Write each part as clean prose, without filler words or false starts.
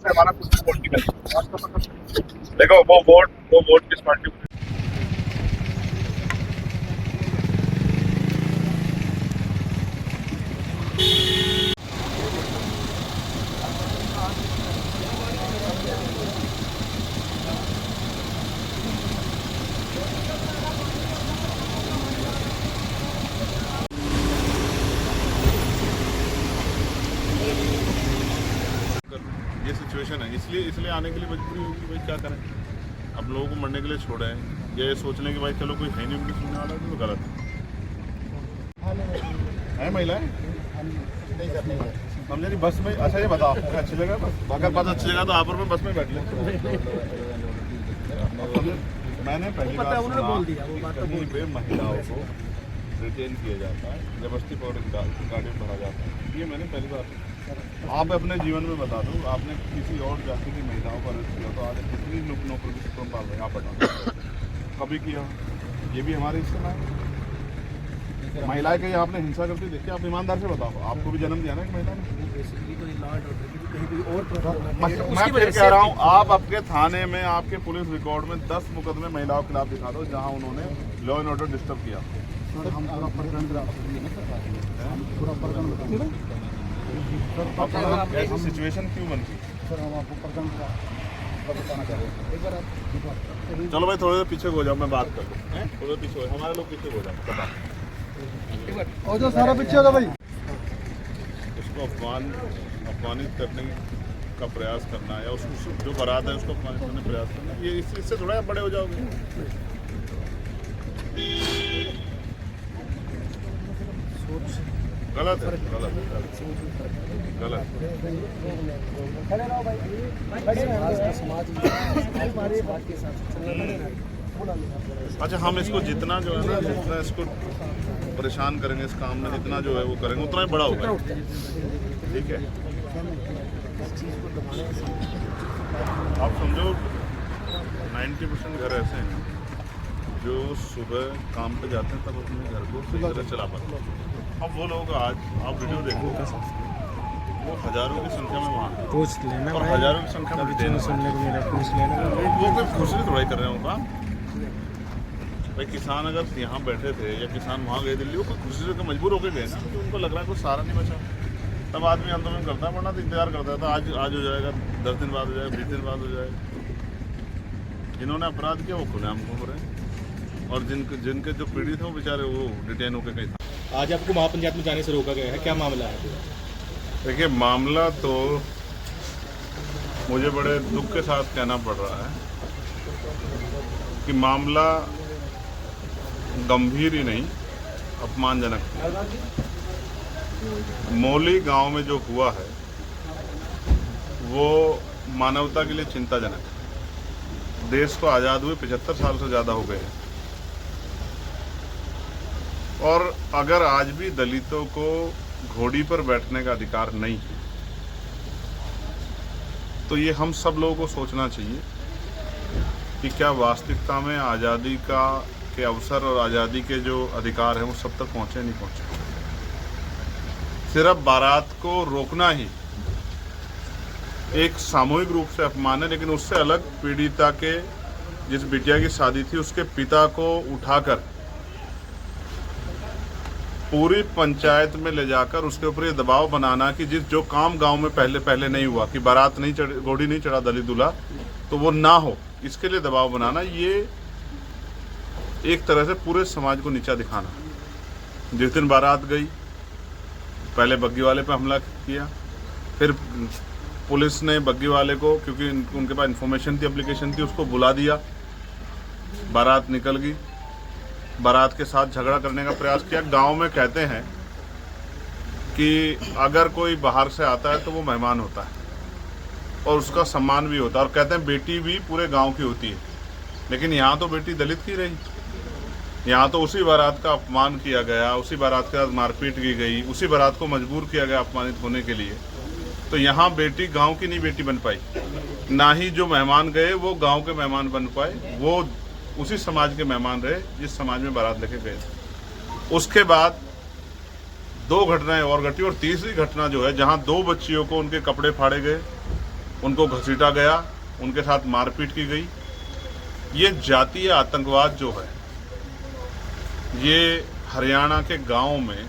से हमारा कुछ पॉलिटिकल देखो वो वोट किस पार्टी को। ये सिचुएशन है, इसलिए आने के लिए मजबूरी होगी। भाई क्या करें, अब लोगों को मरने के लिए छोड़े हैं, ये सोच लें कि भाई चलो कोई है नहीं उनकी सुनने वाला, तो गलत है। महिलाएं समझे नहीं बस में। अच्छा ये बताओ अच्छी जगह बस, अगर बस अच्छी जगह तो आप और मैं बस में बैठ लें। मैंने पहली बार कहीं पे महिलाओं को रिटेन किया जाता है, जबरदस्ती गाड़ी में भरा जाता है, ये मैंने पहली बार। आप अपने जीवन में बता दो, आपने किसी और जाति की महिलाओं को अरेस्ट किया तो आज कितनी नौकरी की तुम पाल रहे हैं, आप बताओ कभी किया? ये भी हमारे हिस्से में है। महिलाएं कहीं आपने हिंसा करती देखिए, आप ईमानदार से बताओ, आपको भी जन्म दिया ना एक महिला ने। मैं फिर कह रहा हूँ, आप आपके थाने में, आपके पुलिस रिकॉर्ड में 10 मुकदमे महिलाओं के खिलाफ दिखा दो जहाँ उन्होंने लॉ एंड ऑर्डर डिस्टर्ब किया। ऐसी सिचुएशन क्यों बनती? चलो भाई थोड़े देर पीछे हो जाओ, मैं बात कर लूँ। थोड़े पीछे हो, हमारे लोग पीछे हो जाओ, और सारा पीछे होगा भाई। उसको अपमानित करने का प्रयास करना या उसको जो बारात है उसको अपमानित करने का प्रयास करना, ये इससे थोड़ा बड़े हो जाओगे। गलत है, गलत। अच्छा हम इसको जितना जो है ना, जितना इसको परेशान करेंगे इस काम में, जितना जो है वो करेंगे उतना ही बड़ा होगा। ठीक है, आप समझो 90% घर ऐसे हैं जो सुबह काम पे जाते हैं तब अपने घर को सही तरह चला पाते हैं। अब वो लोग आज आप वीडियो देखो, वो हजारों की संख्या में वहाँ पूछ लेना और हजारों की संख्या में सुनने को मिला, पूछ लेना। वो कोई खुशी से थोड़ा कर रहे होगा भाई। किसान अगर यहाँ बैठे थे या किसान वहाँ गए दिल्ली, वो कोई खुशी से मजबूर होकर गए ना, तो उनको लग रहा है कोई सहारा नहीं बचा, तब आदमी आंदोलन करता है, वरना तो इंतजार करता था आज हो जाएगा, 10 दिन बाद हो जाएगा, 20 दिन बाद हो जाएगा। जिन्होंने अपराध किया वो खुलेआम घूम रहे हैं, और जिनके जो पीड़ित हैं वो बेचारे वो डिटेन होकर कहीं। आज आपको महापंचायत में जाने से रोका गया है, क्या मामला है? देखिए मामला तो मुझे बड़े दुख के साथ कहना पड़ रहा है कि मामला गंभीर ही नहीं, अपमानजनक। मौली गांव में जो हुआ है वो मानवता के लिए चिंताजनक है। देश को आज़ाद हुए 75 साल से ज़्यादा हो गए हैं, और अगर आज भी दलितों को घोड़ी पर बैठने का अधिकार नहीं है, तो ये हम सब लोगों को सोचना चाहिए कि क्या वास्तविकता में आज़ादी के अवसर और आज़ादी के जो अधिकार हैं वो सब तक पहुँचे नहीं पहुँचे। सिर्फ बारात को रोकना ही एक सामूहिक रूप से अपमान है, लेकिन उससे अलग पीड़िता के जिस बिटिया की शादी थी उसके पिता को उठाकर पूरी पंचायत में ले जाकर उसके ऊपर ये दबाव बनाना कि जो काम गांव में पहले नहीं हुआ, कि बारात नहीं चढ़, घोड़ी नहीं चढ़ा दलित दूल्हा, तो वो ना हो, इसके लिए दबाव बनाना, ये एक तरह से पूरे समाज को नीचा दिखाना। जिस दिन बारात गई पहले बग्गी वाले पे हमला किया, फिर पुलिस ने बग्गी वाले को, क्योंकि उनके पास इन्फॉर्मेशन थी, एप्लीकेशन थी, उसको बुला दिया, बारात निकल गई, बारात के साथ झगड़ा करने का प्रयास किया। गांव में कहते हैं कि अगर कोई बाहर से आता है तो वो मेहमान होता है और उसका सम्मान भी होता है, और कहते हैं बेटी भी पूरे गांव की होती है, लेकिन यहाँ तो बेटी दलित की रही। यहाँ तो उसी बारात का अपमान किया गया, उसी बारात के साथ मारपीट की गई, उसी बारात को मजबूर किया गया अपमानित होने के लिए। तो यहाँ बेटी गांव की नहीं बेटी बन पाई, ना ही जो मेहमान गए वो गांव के मेहमान बन पाए, वो उसी समाज के मेहमान रहे जिस समाज में बारात लेके गए। उसके बाद 2 घटनाएं और घटी, और तीसरी घटना जो है जहां 2 बच्चियों को उनके कपड़े फाड़े गए, उनको घसीटा गया, उनके साथ मारपीट की गई। ये जातीय आतंकवाद जो है ये हरियाणा के गांव में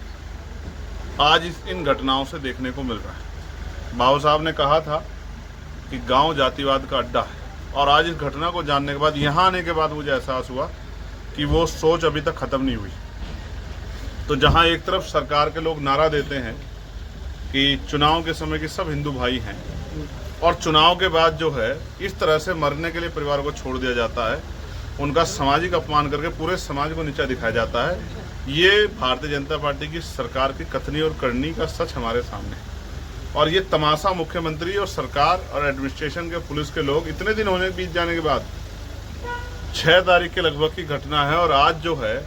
आज इन घटनाओं से देखने को मिल रहा है। बाबू साहब ने कहा था कि गांव जातिवाद का अड्डा है, और आज इस घटना को जानने के बाद, यहाँ आने के बाद मुझे एहसास हुआ कि वो सोच अभी तक खत्म नहीं हुई। तो जहाँ एक तरफ सरकार के लोग नारा देते हैं कि चुनाव के समय के सब हिंदू भाई हैं, और चुनाव के बाद जो है इस तरह से मरने के लिए परिवार को छोड़ दिया जाता है, उनका सामाजिक अपमान करके पूरे समाज को नीचा दिखाया जाता है, ये भारतीय जनता पार्टी की सरकार की कथनी और करनी का सच हमारे सामने है। और ये तमाशा मुख्यमंत्री और सरकार और एडमिनिस्ट्रेशन के पुलिस के लोग इतने दिन होने बीत जाने के बाद 6 तारीख के लगभग की घटना है, और आज जो है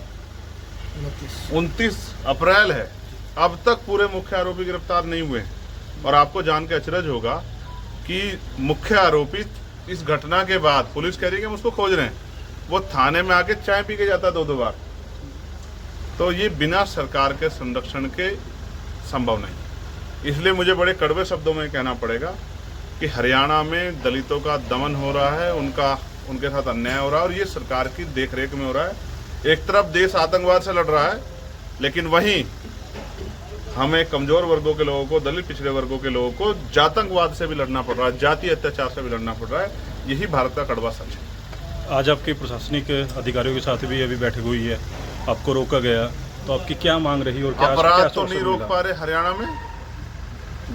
29 अप्रैल है, अब तक पूरे मुख्य आरोपी गिरफ्तार नहीं हुए। और आपको जान के अचरज होगा कि मुख्य आरोपी इस घटना के बाद, पुलिस कह रही है कि हम उसको खोज रहे हैं, वो थाने में आके चाय पी के जाता 2-2 बार। तो ये बिना सरकार के संरक्षण के संभव नहीं। इसलिए मुझे बड़े कड़वे शब्दों में कहना पड़ेगा कि हरियाणा में दलितों का दमन हो रहा है, उनके साथ अन्याय हो रहा है, और ये सरकार की देखरेख में हो रहा है। एक तरफ देश आतंकवाद से लड़ रहा है, लेकिन वहीं हमें कमजोर वर्गों के लोगों को, दलित पिछड़े वर्गों के लोगों को जातंकवाद से भी लड़ना पड़ रहा है, जातीय अत्याचार से भी लड़ना पड़ रहा है। यही भारत का कड़वा सच है। आज आपके प्रशासनिक अधिकारियों के साथ भी अभी बैठक हुई है, आपको रोका गया, तो आपकी क्या मांग रही और क्या अपराध तो नहीं रोक पा रहे हरियाणा में,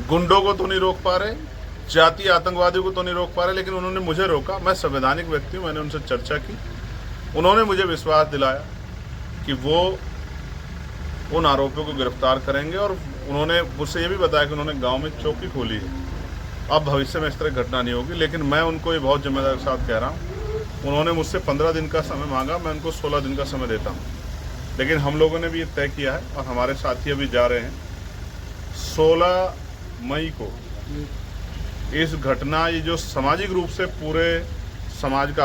गुंडों को तो नहीं रोक पा रहे, जातीय आतंकवादियों को तो नहीं रोक पा रहे, लेकिन उन्होंने मुझे रोका। मैं संवैधानिक व्यक्ति हूँ, मैंने उनसे चर्चा की, उन्होंने मुझे विश्वास दिलाया कि वो उन आरोपियों को गिरफ्तार करेंगे, और उन्होंने मुझसे ये भी बताया कि उन्होंने गांव में चौकी खोली है, अब भविष्य में इस तरह घटना नहीं होगी। लेकिन मैं उनको ये बहुत जिम्मेदारी के साथ कह रहा हूँ, उन्होंने मुझसे 15 दिन का समय मांगा, मैं उनको 16 दिन का समय देता हूँ। लेकिन हम लोगों ने भी ये तय किया है, और हमारे साथी अभी जा रहे हैं 16 मई को इस घटना, ये जो सामाजिक रूप से पूरे समाज का